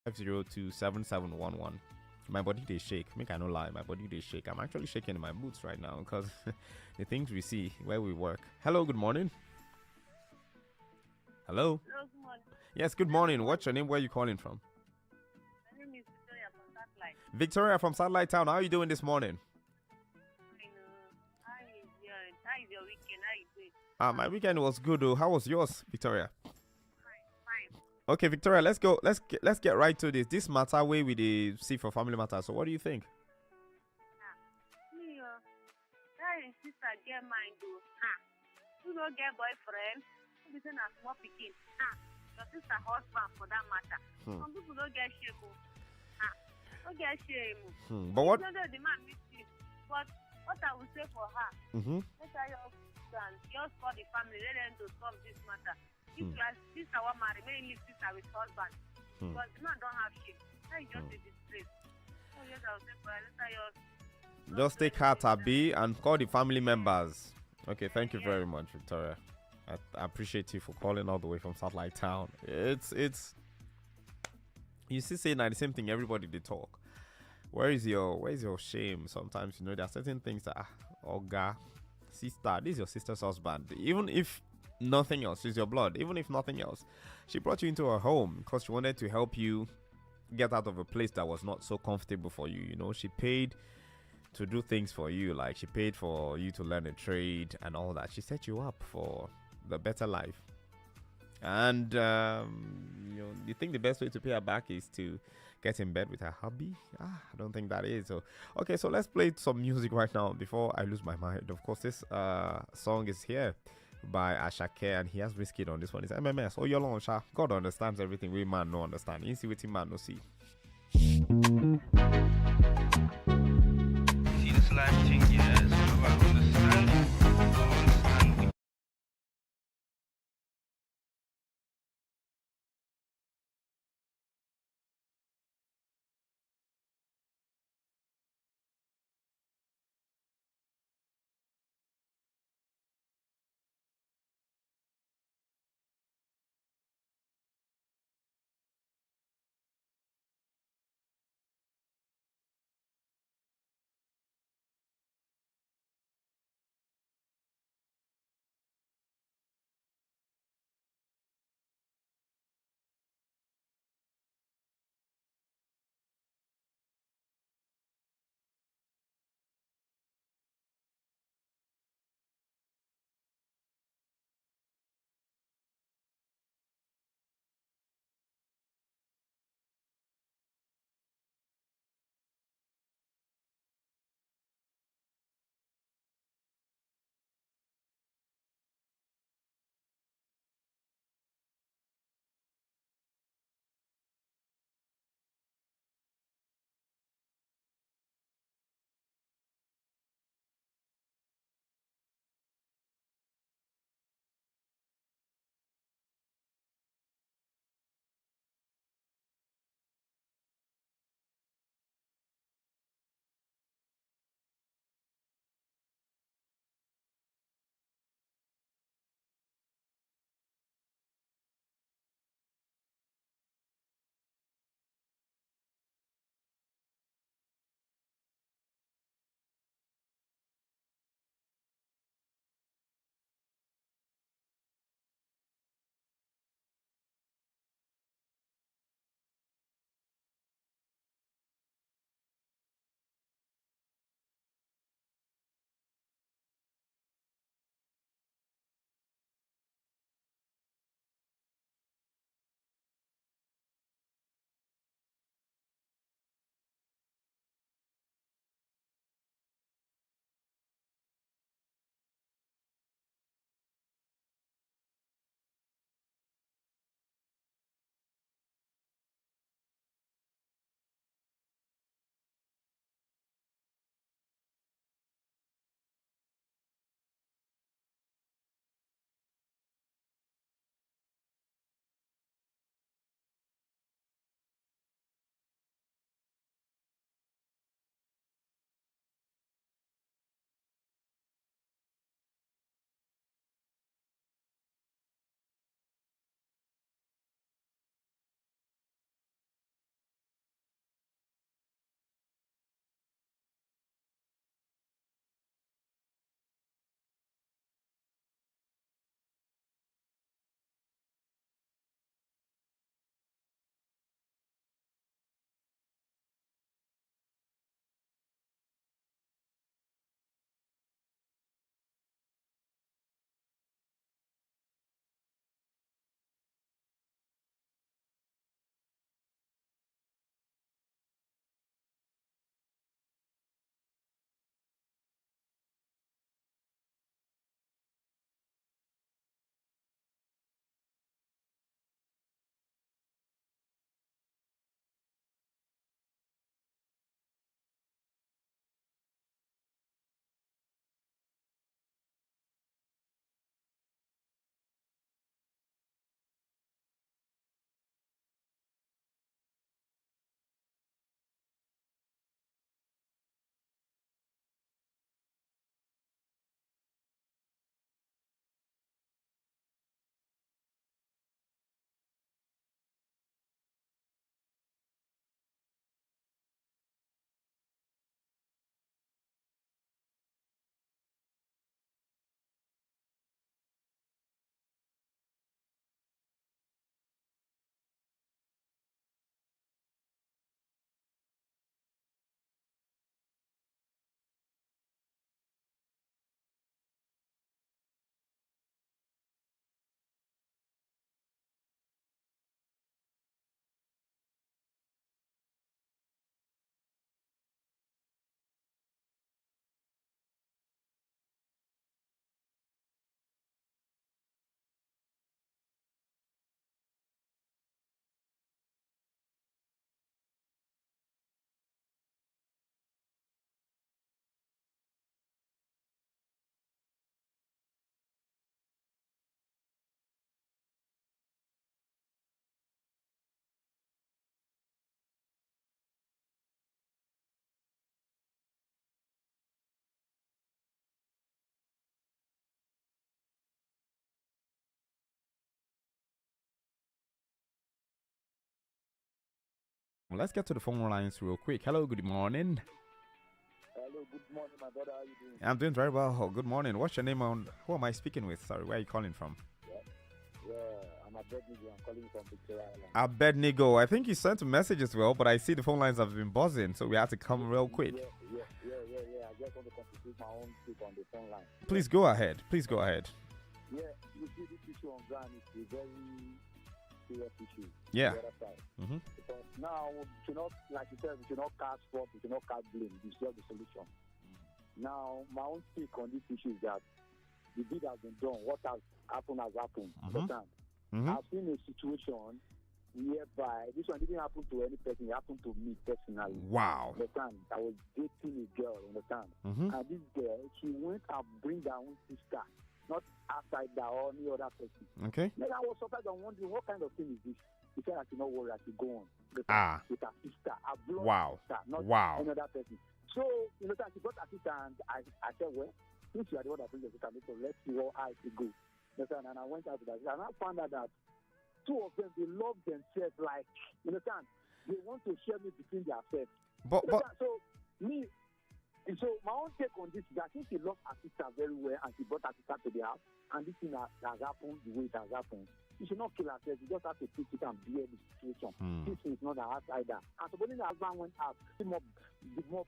502-7711. My body they shake. Make I no lie, my body they shake. I'm actually shaking in my boots right now because the things we see where we work. Hello, good morning. Hello. Hello, good morning. Yes, good morning. What's your name? Where are you calling from? My name is Victoria from Satellite. Victoria from Satellite Town. How are you doing this morning? I know. How is your weekend? How you doing? My weekend was good though. How was yours, Victoria? Fine. Okay, Victoria, let's go. Let's get right to this. This matter way we the see for family matters. So what do you think? Me, that is sister get mind though. You don't get boyfriend. You be saying a small pikin. Your sister husband for that matter. Some people don't get shame. Don't get shame. But what? You know the man miss you. But what I will say for her, let her just call the family, let them to solve this matter. If you are sister one married, may leave sister with husband. Because the man don't have shame. That is just a disgrace. So yes, I will say for her, let her Just take her tabby and call the family members. Okay, thank you very much, Victoria. I appreciate you for calling all the way from Satellite Town. It's you see saying the same thing everybody they talk. Where's your shame? Sometimes there are certain things that Oga, sister, this is your sister's husband. Even if nothing else, she's your blood. Even if nothing else, she brought you into her home because she wanted to help you get out of a place that was not so comfortable for you. She paid to do things for you, like she paid for you to learn a trade and all that. She set you up for the better life. And you think the best way to pay her back is to get in bed with her hubby? I don't think that is. So okay, so let's play some music right now before I lose my mind. Of course, this song is here by Ashake, and he has Wizkid on this one. It's MMS. Oh, you're long, Sha. God understands everything we man no understand. You see what man no see. See this life thing, yeah, it's all about understanding. Let's get to the phone lines real quick. Hello, good morning. Hello, good morning, my brother. How are you doing? I'm doing very well. Oh, good morning. What's your name? On who am I speaking with? Sorry, where are you calling from? Yeah, I'm Abednego. I'm calling from Victoria Island. Abednego. I think you sent a message as well, but I see the phone lines have been buzzing, so we had to come real quick. Yeah. I just want to contribute my own take on the phone line. Please go ahead. Please go ahead. Yeah, you see, this issue on ground is a very serious issue. Yeah. The other side. Mm-hmm. Because now, we should not, like you said, we should not cast fault, we should not cast blame. It's just the solution. Now, my own take on this issue is that the deed has been done. What has happened has happened. Understand? I've seen a situation whereby this one didn't happen to any person, it happened to me personally. Wow. Understand? I was dating a girl, understand? And this girl, she went and bring her own sister, not outside or any other person. Okay. Then I was surprised and wondering what kind of thing is this? He said I should not worry, I should go on. With her sister, a blood sister, not another person. So, you know, she got her sister and I said, well, since you are the one that brings the sister, let's see how it goes. Understand? And I went out to that and I found out that two of them, they love themselves like, you understand? They want to share me between themselves. But so my own take on this is that since she loves her sister very well and she brought her sister to the house and this thing has happened the way it has happened, she should not kill herself. She just has to take it and bear the situation. This is not her outsider. And supposing the husband went out, the more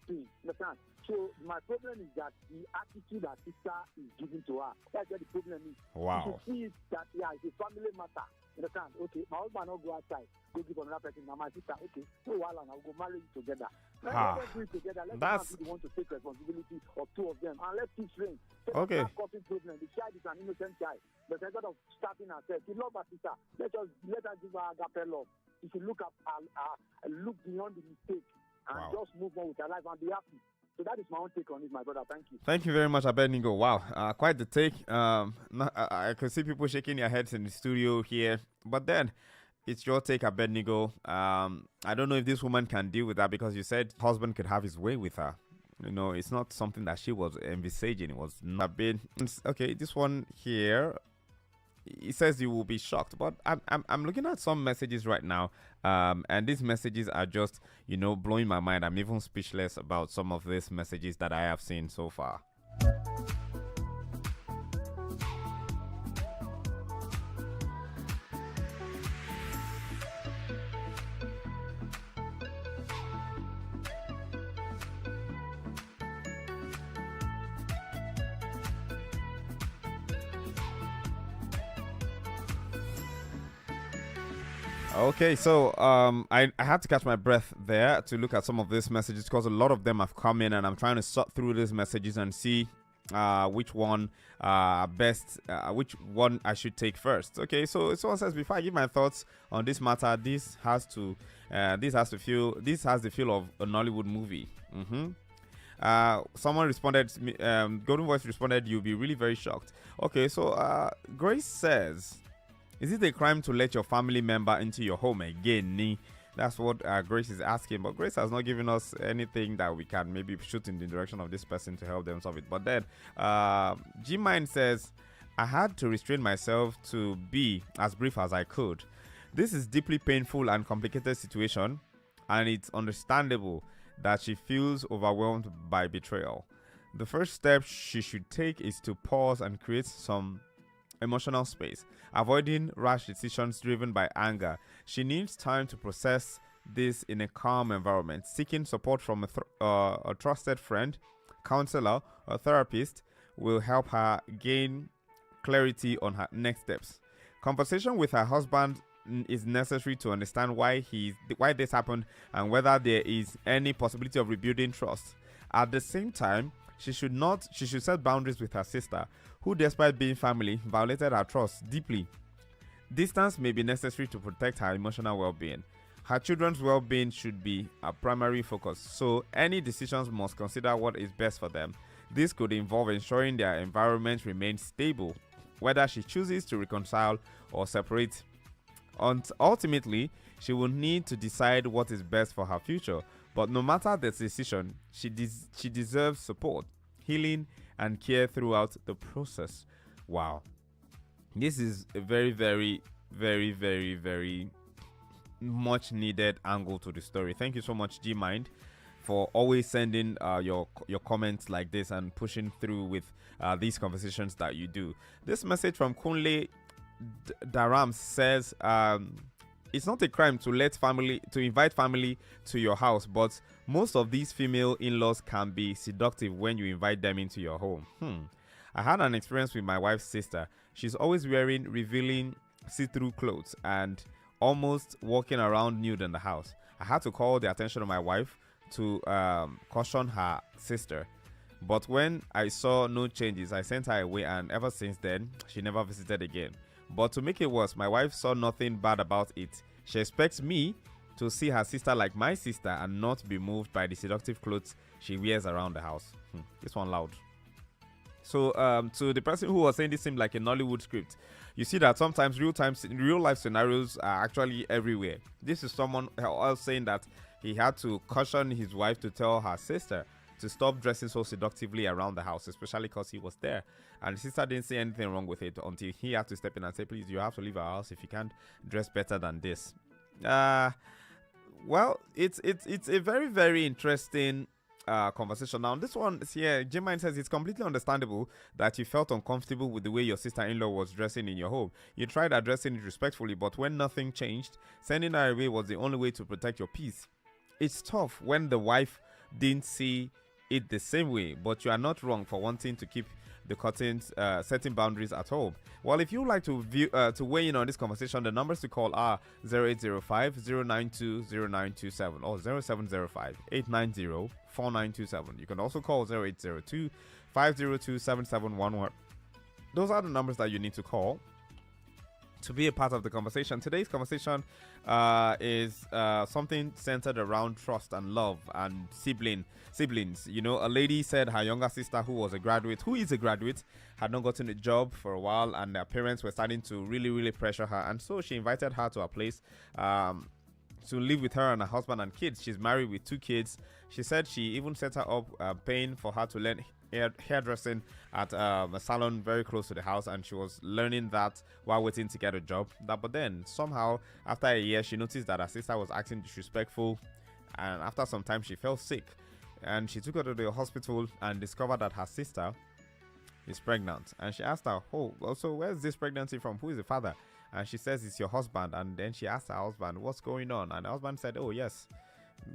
pain. Understand? So my problem is that the attitude that sister is giving to her, that's where the problem is. Wow. You see it that it's a family matter. Understand? Okay, my husband will go outside, go give another person. Now my sister, okay, no while and I'll go marry you together. Let's do it together. Let's be the one to take responsibility of two of them and let's keep straight. Okay. Causing problem. The child is an innocent child. But instead of starting herself, she loves her sister. Let her give her agape love. She should look look beyond the mistake and just move on with her life and be happy. So that is my own take on it, my brother. Thank you. Thank you very much, Abednego. Wow, quite the take. I could see people shaking their heads in the studio here, but then it's your take, Abednego. I don't know if this woman can deal with that because you said husband could have his way with her. You know, it's not something that she was envisaging. It was not been okay. This one here. It says you will be shocked, but I'm looking at some messages right now, and these messages are just, you know, blowing my mind. I'm even speechless about some of these messages that I have seen so far. Okay, so I had to catch my breath there to look at some of these messages because a lot of them have come in, and I'm trying to sort through these messages and see which one which one I should take first. Okay, so someone says, before I give my thoughts on this matter, this has the feel of a Nollywood movie. Someone responded, Golden Voice responded, you'll be really very shocked. Okay, so Grace says, is it a crime to let your family member into your home again? That's what Grace is asking. But Grace has not given us anything that we can maybe shoot in the direction of this person to help them solve it. But then G-Mind says, I had to restrain myself to be as brief as I could. This is deeply painful and complicated situation, and it's understandable that she feels overwhelmed by betrayal. The first step she should take is to pause and create some emotional space, avoiding rash decisions driven by anger. She needs time to process this in a calm environment. Seeking support from a trusted friend, counselor, or therapist will help her gain clarity on her next steps. Conversation with her husband is necessary to understand why this happened and whether there is any possibility of rebuilding trust. At the same time, she should set boundaries with her sister, who, despite being family, violated her trust deeply. Distance may be necessary to protect her emotional well-being. Her children's well-being should be a primary focus, so any decisions must consider what is best for them. This could involve ensuring their environment remains stable, whether she chooses to reconcile or separate. Ultimately, she will need to decide what is best for her future. But no matter the decision, she deserves support, healing, and care throughout the process. Wow. This is a very, very, very, very, very much needed angle to the story. Thank you so much, G Mind, for always sending your comments like this and pushing through with these conversations that you do. This message from Kunle Daram says, it's not a crime to invite family to your house, but most of these female in-laws can be seductive when you invite them into your home. I had an experience with my wife's sister. She's always wearing revealing see-through clothes and almost walking around nude in the house. I had to call the attention of my wife to caution her sister. But when I saw no changes, I sent her away, and ever since then, she never visited again. But to make it worse, my wife saw nothing bad about it. She expects me to see her sister like my sister and not be moved by the seductive clothes she wears around the house. This one loud. So to the person who was saying this seemed like a Nollywood script, you see that sometimes real life scenarios are actually everywhere. This is someone else saying that he had to caution his wife to tell her sister to stop dressing so seductively around the house, especially because he was there. And the sister didn't say anything wrong with it until he had to step in and say, please, you have to leave our house if you can't dress better than this. Well, it's a very, very interesting conversation. Now, this one here, Jim says it's completely understandable that you felt uncomfortable with the way your sister-in-law was dressing in your home. You tried addressing it respectfully, but when nothing changed, sending her away was the only way to protect your peace. It's tough when the wife didn't see it the same way, but you are not wrong for wanting to keep the curtains, setting boundaries at home. Well, if you would like to weigh in on this conversation, the numbers to call are 0805 092 0927 or 0705 890 4927. You can also call 0802 502 7711. Those are the numbers that you need to call to be a part of the conversation. Today's conversation is something centered around trust and love and siblings. You know, a lady said her younger sister, who is a graduate, had not gotten a job for a while, and her parents were starting to really pressure her, and so she invited her to a place to live with her and her husband and kids. She's married with 2 kids. She said she even set her up paying for her to learn hairdressing at a salon very close to the house, and she was learning that while waiting to get a job. But then somehow after a year, she noticed that her sister was acting disrespectful, and after some time she fell sick, and she took her to the hospital and discovered that her sister is pregnant. And she asked her, so where's this pregnancy from? Who is the father? And she says it's your husband. And then she asked her husband, what's going on? And the husband said, oh yes,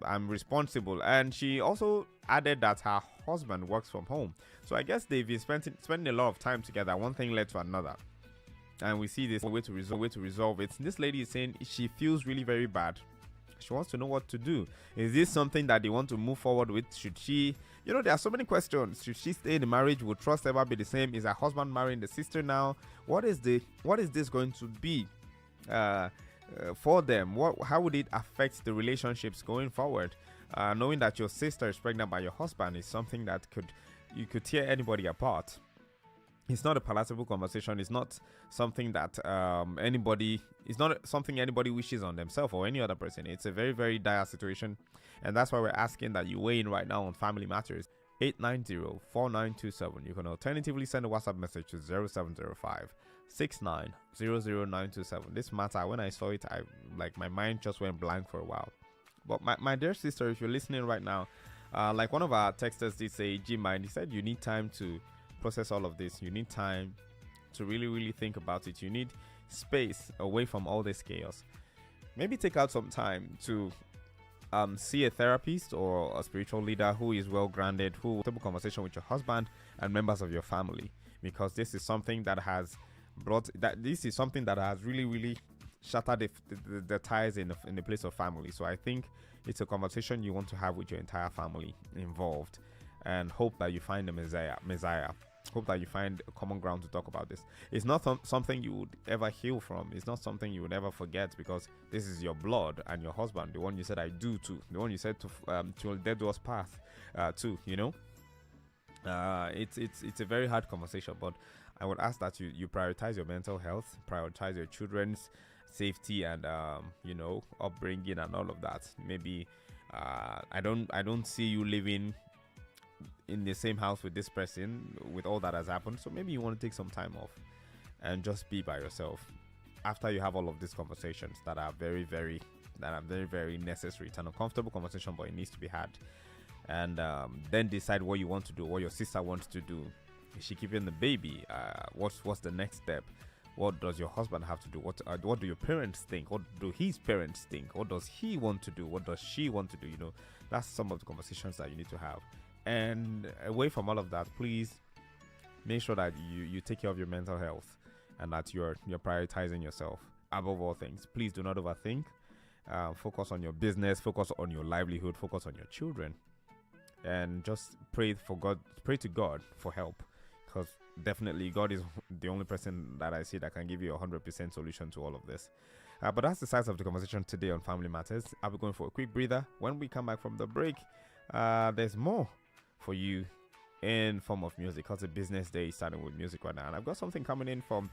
I'm responsible. And she also added that her husband works from home. So I guess they've been spending a lot of time together. One thing led to another, and we see this way to resolve it. This lady is saying she feels really very bad. She wants to know what to do. Is this something that they want to move forward with? Should she, there are so many questions. Should she stay in the marriage? Would trust ever be the same? Is her husband marrying the sister now? What is this going to be for them? How would it affect the relationships going forward? Knowing that your sister is pregnant by your husband is something that you could tear anybody apart. It's not a palatable conversation. It's not something that anybody wishes on themselves or any other person. It's a very, very dire situation, and that's why we're asking that you weigh in right now on Family Matters. 890-4927. You can alternatively send a WhatsApp message to 0705 6900927. This matter, when I saw it, my mind just went blank for a while. But my dear sister, if you're listening right now, like one of our texters did say, G-Mind, he said you need time to process all of this. You need time to really think about it. You need space away from all this chaos. Maybe take out some time to see a therapist or a spiritual leader who is well grounded, who will have a conversation with your husband and members of your family, because this is something that has really shattered the ties in the place of family. So I think it's a conversation you want to have with your entire family involved, and hope that you find a messiah. Hope that you find a common ground to talk about this. It's not something you would ever heal from. It's not something you would ever forget, because this is your blood and your husband, the one you said I do to, the one you said to dead to us path to. It's a very hard conversation, but I would ask that you prioritize your mental health, prioritize your children's safety and upbringing and all of that. Maybe I don't see you living in the same house with this person with all that has happened, so maybe you want to take some time off and just be by yourself after you have all of these conversations that are very, very that are very, very necessary. It's an uncomfortable conversation, but it needs to be had. And then decide what you want to do, what your sister wants to do. Is she keeping the baby? What's the next step? What does your husband have to do? What do your parents think? What do his parents think? What does he want to do? What does she want to do? That's some of the conversations that you need to have. And away from all of that, please make sure that you take care of your mental health and that you're prioritizing yourself above all things. Please do not overthink. Focus on your business, focus on your livelihood, focus on your children, and just pray to God for help, because definitely God is the only person that I see that can give you 100% solution to all of this. But that's the size of the conversation today on Family Matters. I'll be going for a quick breather. When we come back from the break, there's more for you in form of music, because the business day is starting with music right now, and I've got something coming in from